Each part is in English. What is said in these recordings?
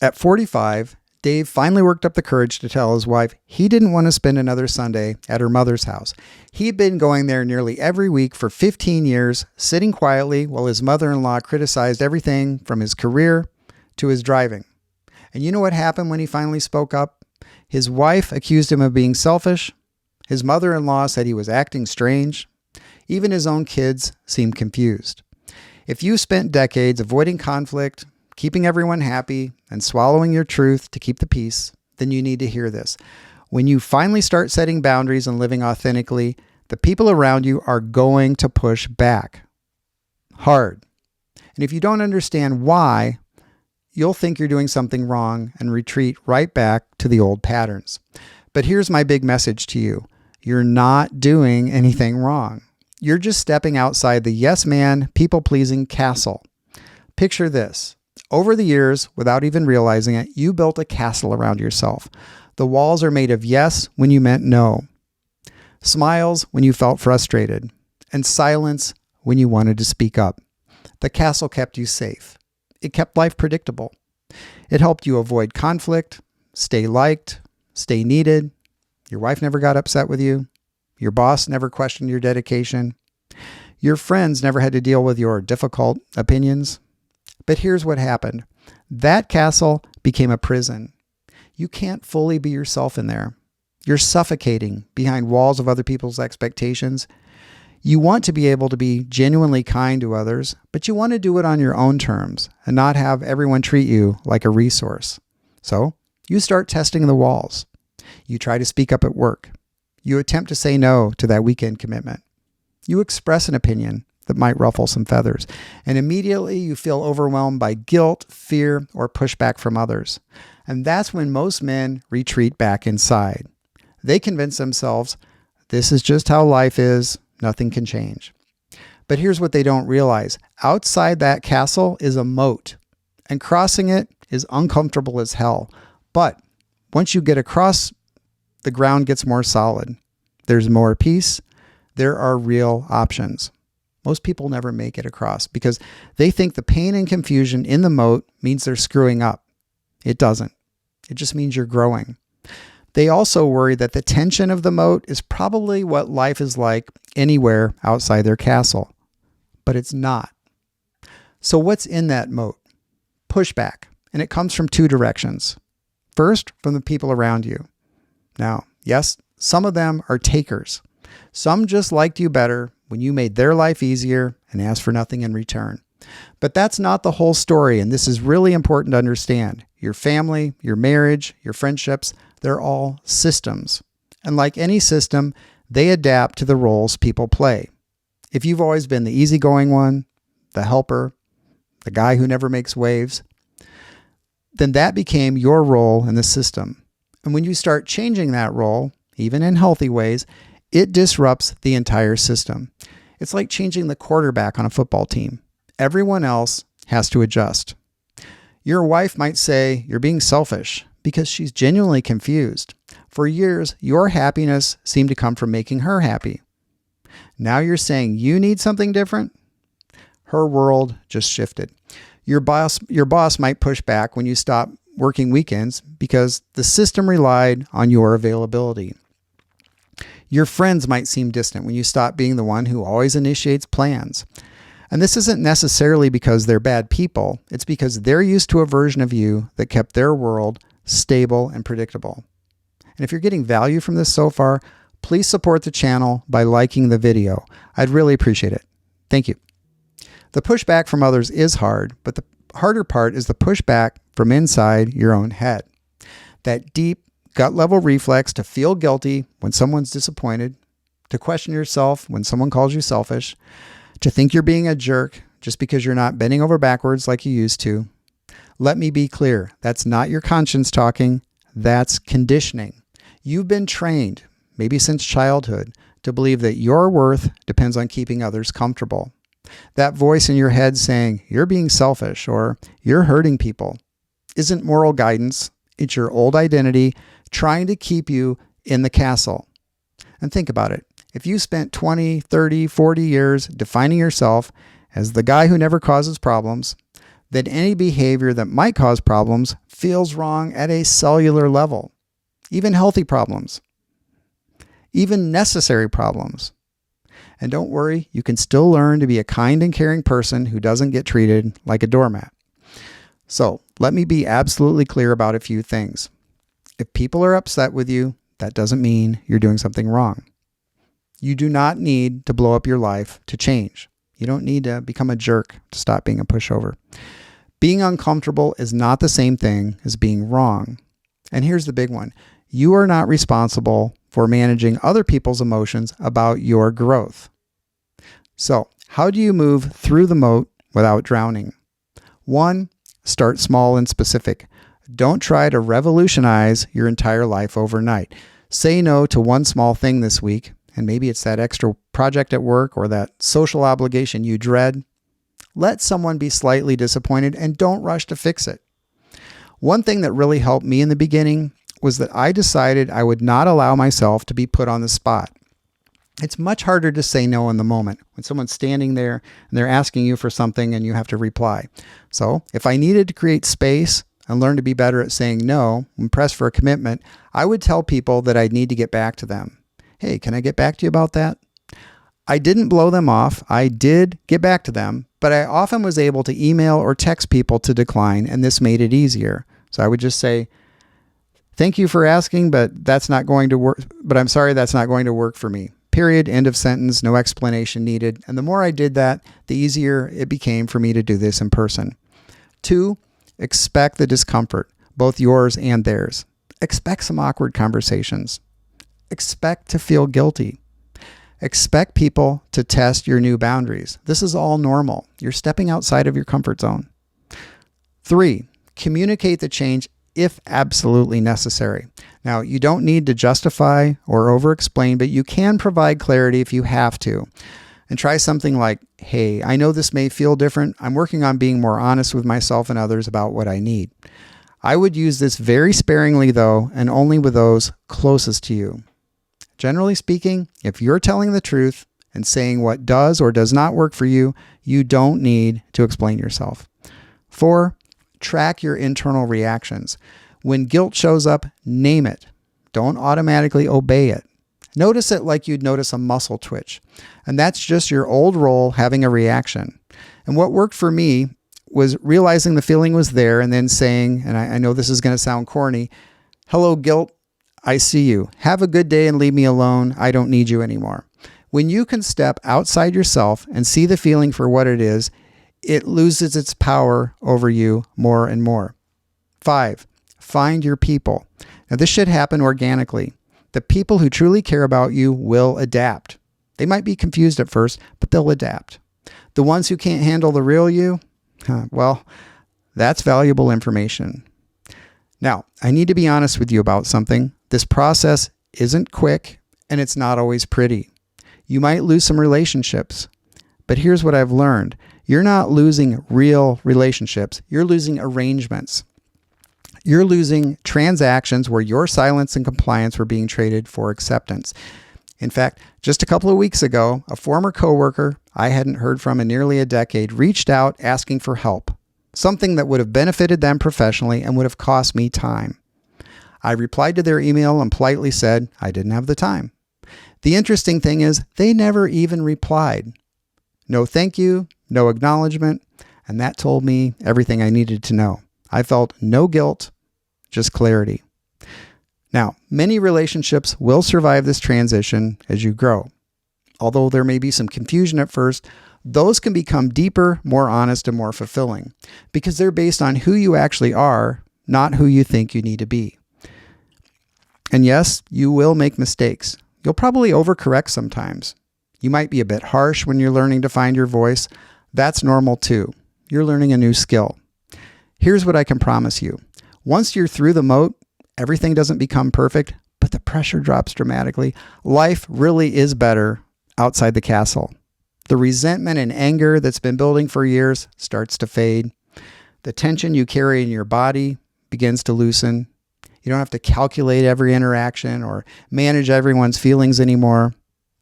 At 45, Dave finally worked up the courage to tell his wife he didn't want to spend another Sunday at her mother's house. He'd been going there nearly every week for 15 years, sitting quietly while his mother-in-law criticized everything from his career to his driving. And you know what happened when he finally spoke up? His wife accused him of being selfish. His mother-in-law said he was acting strange. Even his own kids seemed confused. If you spent decades avoiding conflict, keeping everyone happy, and swallowing your truth to keep the peace, then you need to hear this. When you finally start setting boundaries and living authentically, the people around you are going to push back hard. And if you don't understand why, you'll think you're doing something wrong and retreat right back to the old patterns. But here's my big message to you. You're not doing anything wrong. You're just stepping outside the yes man, people-pleasing castle. Picture this. Over the years, without even realizing it, you built a castle around yourself. The walls are made of yes when you meant no, smiles when you felt frustrated, and silence when you wanted to speak up. The castle kept you safe. It kept life predictable. It helped you avoid conflict, stay liked, stay needed. Your wife never got upset with you. Your boss never questioned your dedication. Your friends never had to deal with your difficult opinions. But here's what happened. That castle became a prison. You can't fully be yourself in there. You're suffocating behind walls of other people's expectations. You want to be able to be genuinely kind to others, but you want to do it on your own terms and not have everyone treat you like a resource. So you start testing the walls. You try to speak up at work. You attempt to say no to that weekend commitment. You express an opinion that might ruffle some feathers, and immediately you feel overwhelmed by guilt, fear, or pushback from others. And that's when most men retreat back inside. They convince themselves, this is just how life is, nothing can change. But here's what they don't realize. Outside that castle is a moat, and crossing it is uncomfortable as hell. But once you get across, the ground gets more solid. There's more peace. There are real options. Most people never make it across because they think the pain and confusion in the moat means they're screwing up. It doesn't. It just means you're growing. They also worry that the tension of the moat is probably what life is like anywhere outside their castle. But it's not. So what's in that moat? Pushback. And it comes from two directions. First, from the people around you. Now, yes, some of them are takers. Some just liked you better when you made their life easier and asked for nothing in return. But that's not the whole story, and this is really important to understand. Your family, your marriage, your friendships, they're all systems. And like any system, they adapt to the roles people play. If you've always been the easygoing one, the helper, the guy who never makes waves, then that became your role in the system. And when you start changing that role, even in healthy ways, it disrupts the entire system. It's like changing the quarterback on a football team. Everyone else has to adjust. Your wife might say you're being selfish because she's genuinely confused. For years, your happiness seemed to come from making her happy. Now you're saying you need something different? Her world just shifted. Your boss might push back when you stop working weekends because the system relied on your availability. Your friends might seem distant when you stop being the one who always initiates plans. And this isn't necessarily because they're bad people. It's because they're used to a version of you that kept their world stable and predictable. And if you're getting value from this so far, please support the channel by liking the video. I'd really appreciate it. Thank you. The pushback from others is hard, but the harder part is the pushback from inside your own head. That deep, gut-level reflex to feel guilty when someone's disappointed, to question yourself when someone calls you selfish, to think you're being a jerk just because you're not bending over backwards like you used to. Let me be clear. That's not your conscience talking. That's conditioning. You've been trained, maybe since childhood, to believe that your worth depends on keeping others comfortable. That voice in your head saying, you're being selfish or you're hurting people, isn't moral guidance. It's your old identity trying to keep you in the castle. And think about it. If you spent 20, 30, 40 years defining yourself as the guy who never causes problems, then any behavior that might cause problems feels wrong at a cellular level. Even healthy problems. Even necessary problems. And don't worry, you can still learn to be a kind and caring person who doesn't get treated like a doormat. So let me be absolutely clear about a few things. If people are upset with you, that doesn't mean you're doing something wrong. You do not need to blow up your life to change. You don't need to become a jerk to stop being a pushover. Being uncomfortable is not the same thing as being wrong. And here's the big one. You are not responsible for managing other people's emotions about your growth. So, how do you move through the moat without drowning? 1, start small and specific. Don't try to revolutionize your entire life overnight. Say no to one small thing this week, and maybe it's that extra project at work or that social obligation you dread. Let someone be slightly disappointed and don't rush to fix it. One thing that really helped me in the beginning was that I decided I would not allow myself to be put on the spot. It's much harder to say no in the moment when someone's standing there and they're asking you for something and you have to reply. So if I needed to create space and learn to be better at saying no when pressed for a commitment, I would tell people that I'd need to get back to them. Hey, can I get back to you about that? I didn't blow them off. I did get back to them, but I often was able to email or text people to decline, and this made it easier. So I would just say, thank you for asking, but that's not going to work. But I'm sorry, that's not going to work for me. Period. End of sentence. No explanation needed. And the more I did that, the easier it became for me to do this in person. 2, expect the discomfort, both yours and theirs. Expect some awkward conversations. Expect to feel guilty. Expect people to test your new boundaries. This is all normal. You're stepping outside of your comfort zone. 3, communicate the change if absolutely necessary. Now, you don't need to justify or over-explain, but you can provide clarity if you have to. And try something like, hey, I know this may feel different. I'm working on being more honest with myself and others about what I need. I would use this very sparingly, though, and only with those closest to you. Generally speaking, if you're telling the truth and saying what does or does not work for you, you don't need to explain yourself. 4, track your internal reactions. When guilt shows up, name it. Don't automatically obey it. Notice it like you'd notice a muscle twitch. And that's just your old role having a reaction. And what worked for me was realizing the feeling was there and then saying, and I know this is going to sound corny, hello, guilt. I see you. Have a good day and leave me alone. I don't need you anymore. When you can step outside yourself and see the feeling for what it is, it loses its power over you more and more. 5, find your people. Now, this should happen organically. The people who truly care about you will adapt. They might be confused at first, but they'll adapt. The ones who can't handle the real you, well, that's valuable information. Now, I need to be honest with you about something. This process isn't quick and it's not always pretty. You might lose some relationships, but here's what I've learned. You're not losing real relationships. You're losing arrangements. You're losing transactions where your silence and compliance were being traded for acceptance. In fact, just a couple of weeks ago, a former coworker I hadn't heard from in nearly a decade reached out asking for help, something that would have benefited them professionally and would have cost me time. I replied to their email and politely said I didn't have the time. The interesting thing is they never even replied. No thank you, no acknowledgement, and that told me everything I needed to know. I felt no guilt, just clarity. Now, many relationships will survive this transition as you grow. Although there may be some confusion at first, those can become deeper, more honest, and more fulfilling because they're based on who you actually are, not who you think you need to be. And yes, you will make mistakes. You'll probably overcorrect sometimes. You might be a bit harsh when you're learning to find your voice. That's normal too. You're learning a new skill. Here's what I can promise you. Once you're through the moat, everything doesn't become perfect, but the pressure drops dramatically. Life really is better outside the castle. The resentment and anger that's been building for years starts to fade. The tension you carry in your body begins to loosen. You don't have to calculate every interaction or manage everyone's feelings anymore.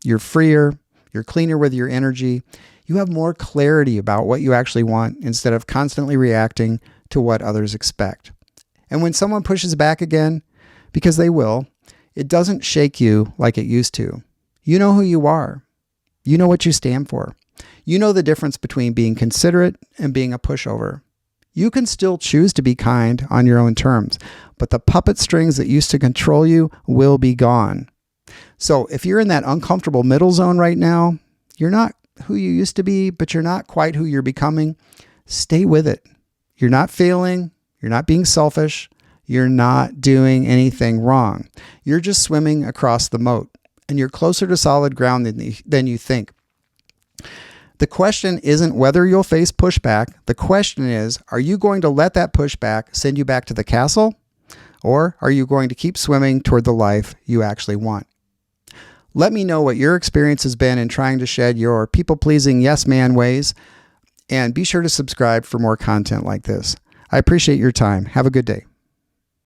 You're freer. You're cleaner with your energy. You have more clarity about what you actually want instead of constantly reacting to what others expect. And when someone pushes back again, because they will, it doesn't shake you like it used to. You know who you are. You know what you stand for. You know the difference between being considerate and being a pushover. You can still choose to be kind on your own terms, but the puppet strings that used to control you will be gone. So if you're in that uncomfortable middle zone right now, you're not who you used to be, but you're not quite who you're becoming. Stay with it. You're not failing. You're not being selfish. You're not doing anything wrong. You're just swimming across the moat, and you're closer to solid ground than you think. The question isn't whether you'll face pushback. The question is, are you going to let that pushback send you back to the castle? Or are you going to keep swimming toward the life you actually want? Let me know what your experience has been in trying to shed your people-pleasing yes man ways, and be sure to subscribe for more content like this. I appreciate your time. Have a good day.